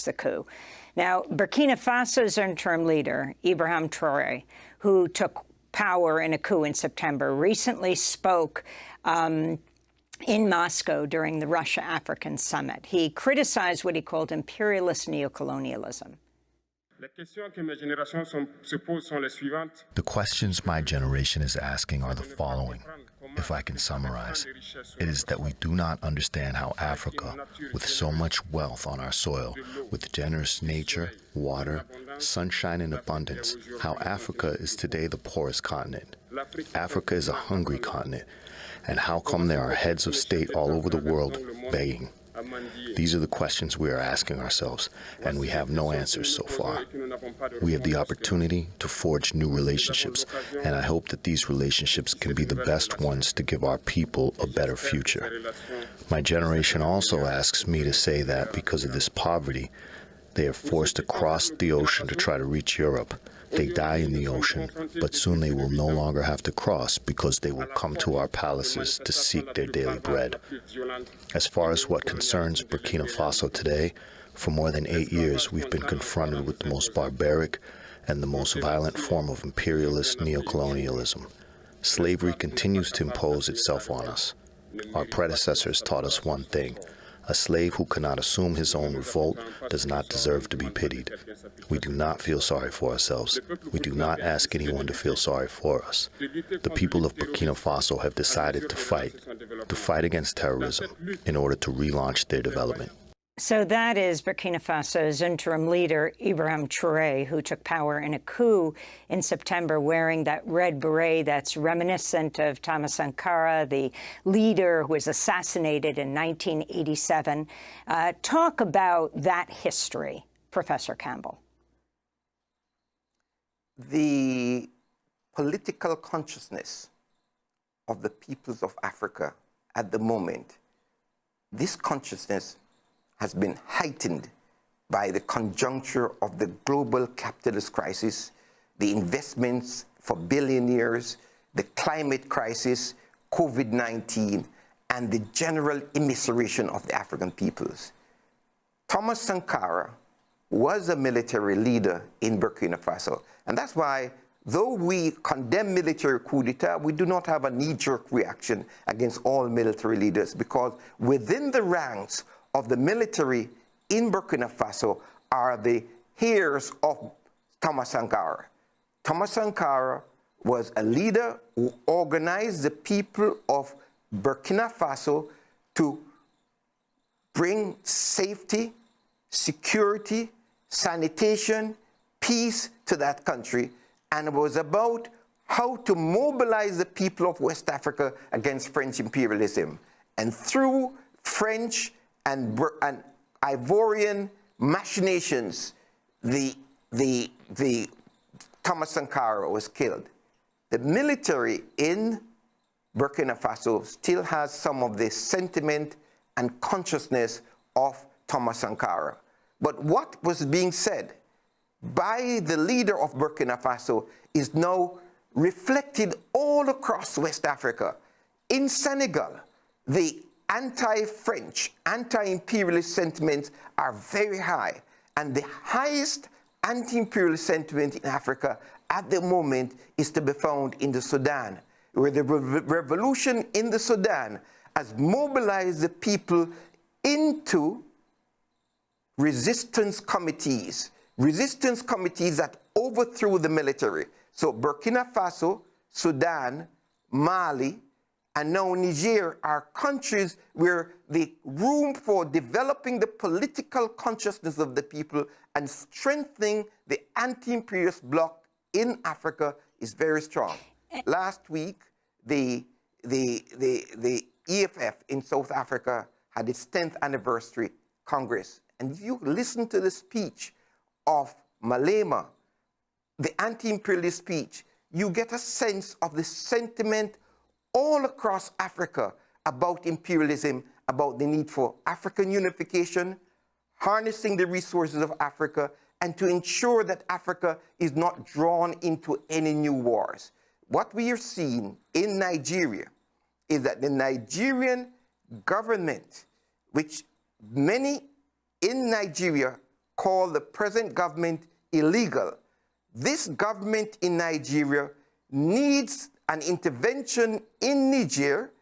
the coup. Now, Burkina Faso's interim leader, Ibrahim Traoré, who took power in a coup in September, recently spoke in Moscow during the Russia-African summit. He criticized what he called imperialist neocolonialism. The questions my generation is asking are the following. If I can summarize, it is that we do not understand how Africa, with so much wealth on our soil, with generous nature, water, sunshine and abundance, how Africa is today the poorest continent. Africa is a hungry continent, and how come there are heads of state all over the world begging? These are the questions we are asking ourselves, and we have no answers so far. We have the opportunity to forge new relationships, and I hope that these relationships can be the best ones to give our people a better future. My generation also asks me to say that because of this poverty, they are forced to cross the ocean to try to reach Europe. They die in the ocean, but soon they will no longer have to cross because they will come to our palaces to seek their daily bread. As far as what concerns Burkina Faso today, for more than 8 years we've been confronted with the most barbaric and the most violent form of imperialist neocolonialism. Slavery continues to impose itself on us. Our predecessors taught us one thing: a slave who cannot assume his own revolt does not deserve to be pitied. We do not feel sorry for ourselves. We do not ask anyone to feel sorry for us. The people of Burkina Faso have decided to fight against terrorism in order to relaunch their development. So that is Burkina Faso's interim leader, Ibrahim Traoré, who took power in a coup in September wearing that red beret that's reminiscent of Thomas Sankara, the leader who was assassinated in 1987. Talk about that history, Professor Campbell. The political consciousness of the peoples of Africa at the moment, this consciousness has been heightened by the conjuncture of the global capitalist crisis, the investments for billionaires, the climate crisis, COVID-19, and the general immiseration of the African peoples. Thomas Sankara was a military leader in Burkina Faso, and that's why, though we condemn military coup d'etat, we do not have a knee-jerk reaction against all military leaders, because within the ranks of the military in Burkina Faso are the heirs of Thomas Sankara. Thomas Sankara was a leader who organized the people of Burkina Faso to bring safety, security, sanitation, peace to that country, and it was about how to mobilize the people of West Africa against French imperialism. And through French and Ivorian machinations, the Thomas Sankara was killed. The military in Burkina Faso still has some of the sentiment and consciousness of Thomas Sankara. But what was being said by the leader of Burkina Faso is now reflected all across West Africa. In Senegal, the anti-French, anti-imperialist sentiments are very high, and the highest anti-imperialist sentiment in Africa at the moment is to be found in the Sudan, where the revolution in the Sudan has mobilized the people into resistance committees that overthrew the military. So Burkina Faso, Sudan, Mali, and now Niger are countries where the room for developing the political consciousness of the people and strengthening the anti-imperialist bloc in Africa is very strong. Last week, the EFF in South Africa had its 10th anniversary Congress. And if you listen to the speech of Malema, the anti-imperialist speech, you get a sense of the sentiment all across Africa about imperialism, about the need for African unification, harnessing the resources of Africa, and to ensure that Africa is not drawn into any new wars. What we are seeing in Nigeria is that the Nigerian government, which many in Nigeria call the present government illegal. This government in Nigeria needs an intervention in Niger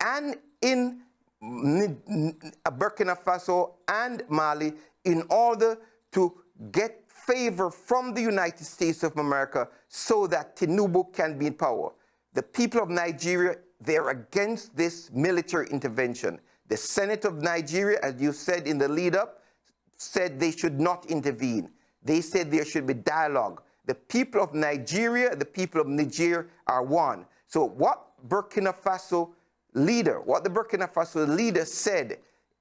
and in Burkina Faso and Mali in order to get favor from the United States of America so that Tinubu can be in power. The people of Nigeria, they're against this military intervention. The Senate of Nigeria, as you said in the lead-up, said they should not intervene. They said there should be dialogue. The people of Nigeria, the people of Niger are one. So what the Burkina Faso leader said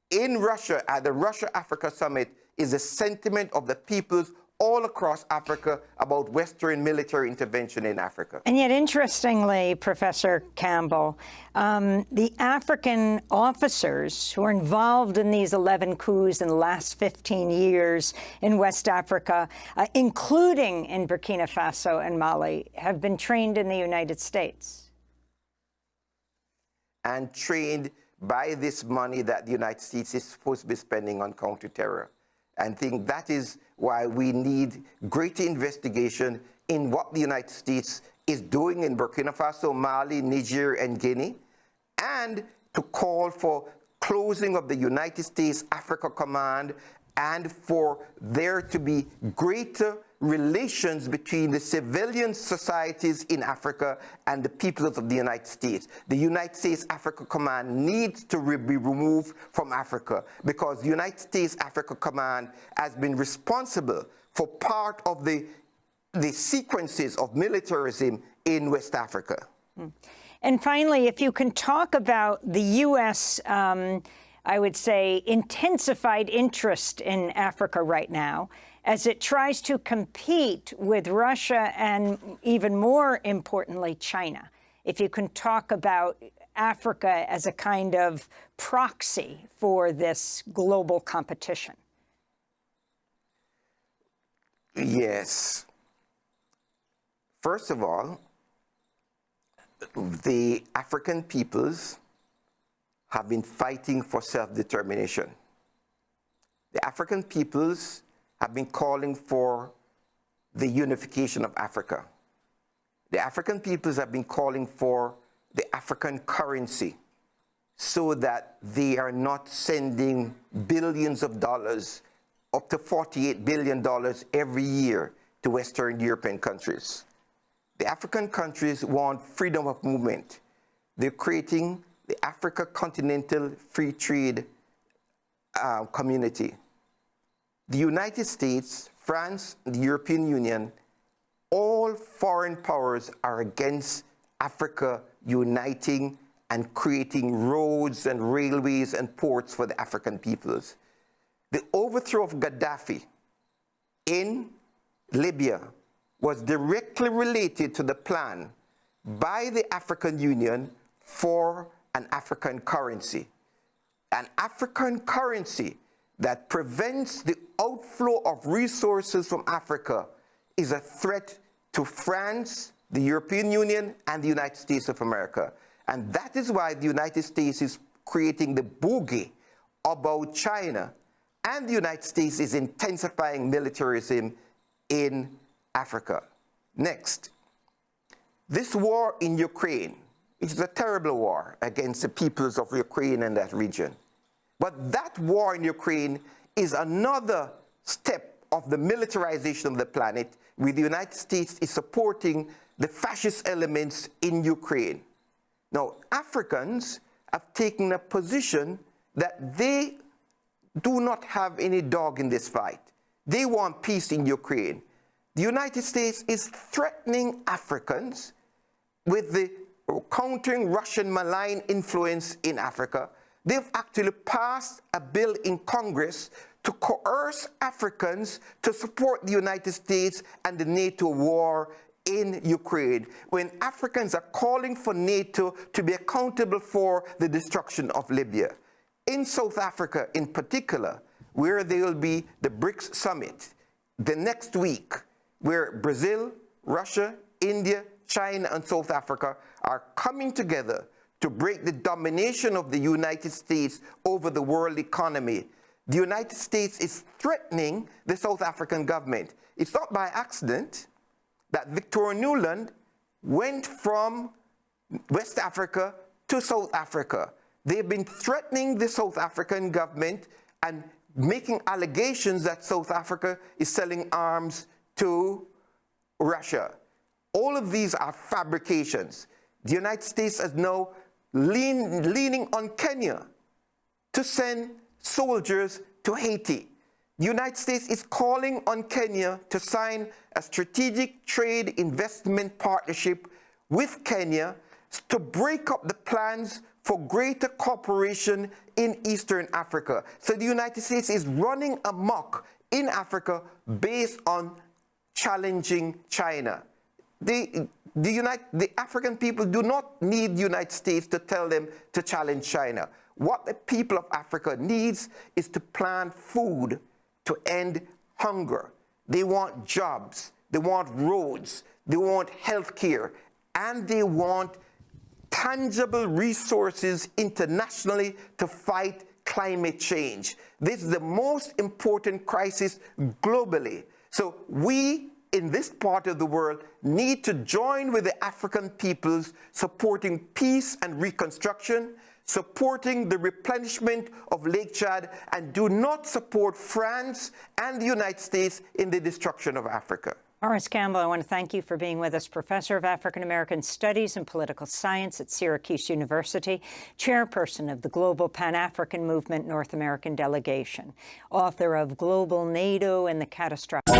in Russia at the Russia-Africa Summit is a sentiment of the peoples all across Africa about Western military intervention in Africa. And yet, interestingly, Professor Campbell, the African officers who are involved in these 11 coups in the last 15 years in West Africa, including in Burkina Faso and Mali, have been trained in the United States. And trained by this money that the United States is supposed to be spending on counterterror. And I think that is why we need greater investigation in what the United States is doing in Burkina Faso, Mali, Niger, and Guinea, and to call for closing of the United States Africa Command and for there to be greater relations between the civilian societies in Africa and the peoples of the United States. The United States Africa Command needs to be removed from Africa because the United States Africa Command has been responsible for part of the sequences of militarism in West Africa. And finally, if you can talk about the U.S., I would say, intensified interest in Africa right now, as it tries to compete with Russia and, even more importantly, China. If you can talk about Africa as a kind of proxy for this global competition. Yes. First of all, the African peoples have been fighting for self-determination. The African peoples have been calling for the unification of Africa. The African peoples have been calling for the African currency so that they are not sending billions of dollars, up to $48 billion every year to Western European countries. The African countries want freedom of movement. They're creating the Africa Continental Free Trade Community. The United States, France, the European Union, all foreign powers are against Africa uniting and creating roads and railways and ports for the African peoples. The overthrow of Gaddafi in Libya was directly related to the plan by the African Union for an African currency. An African currency that prevents the outflow of resources from Africa is a threat to France, the European Union, and the United States of America. And that is why the United States is creating the bogey about China, and the United States is intensifying militarism in Africa. Next, this war in Ukraine, it is a terrible war against the peoples of Ukraine and that region. But that war in Ukraine is another step of the militarization of the planet, where the United States is supporting the fascist elements in Ukraine. Now, Africans have taken a position that they do not have any dog in this fight. They want peace in Ukraine. The United States is threatening Africans with the countering Russian malign influence in Africa. They've actually passed a bill in Congress to coerce Africans to support the United States and the NATO war in Ukraine, when Africans are calling for NATO to be accountable for the destruction of Libya. In South Africa in particular, where there will be the BRICS summit the next week, where Brazil, Russia, India, China, and South Africa are coming together to break the domination of the United States over the world economy. the United States is threatening the South African government. It's not by accident that Victoria Nuland went from West Africa to South Africa. They've been threatening the South African government and making allegations that South Africa is selling arms to Russia. All of these are fabrications. The United States is now leaning on Kenya to send soldiers to Haiti. The United States is calling on Kenya to sign a strategic trade investment partnership with Kenya to break up the plans for greater cooperation in Eastern Africa. So the United States is running amok in Africa based on challenging China. The African people do not need the United States to tell them to challenge China. What the people of Africa needs is to plant food to end hunger. They want jobs, they want roads, they want health care, and they want tangible resources internationally to fight climate change. This is the most important crisis globally. So we, in this part of the world, need to join with the African peoples supporting peace and reconstruction, supporting the replenishment of Lake Chad, and do not support France and the United States in the destruction of Africa. Horace Campbell, I want to thank you for being with us, Professor of African American Studies and Political Science at Syracuse University, Chairperson of the Global Pan-African Movement North American Delegation, author of Global NATO and the Catastrophic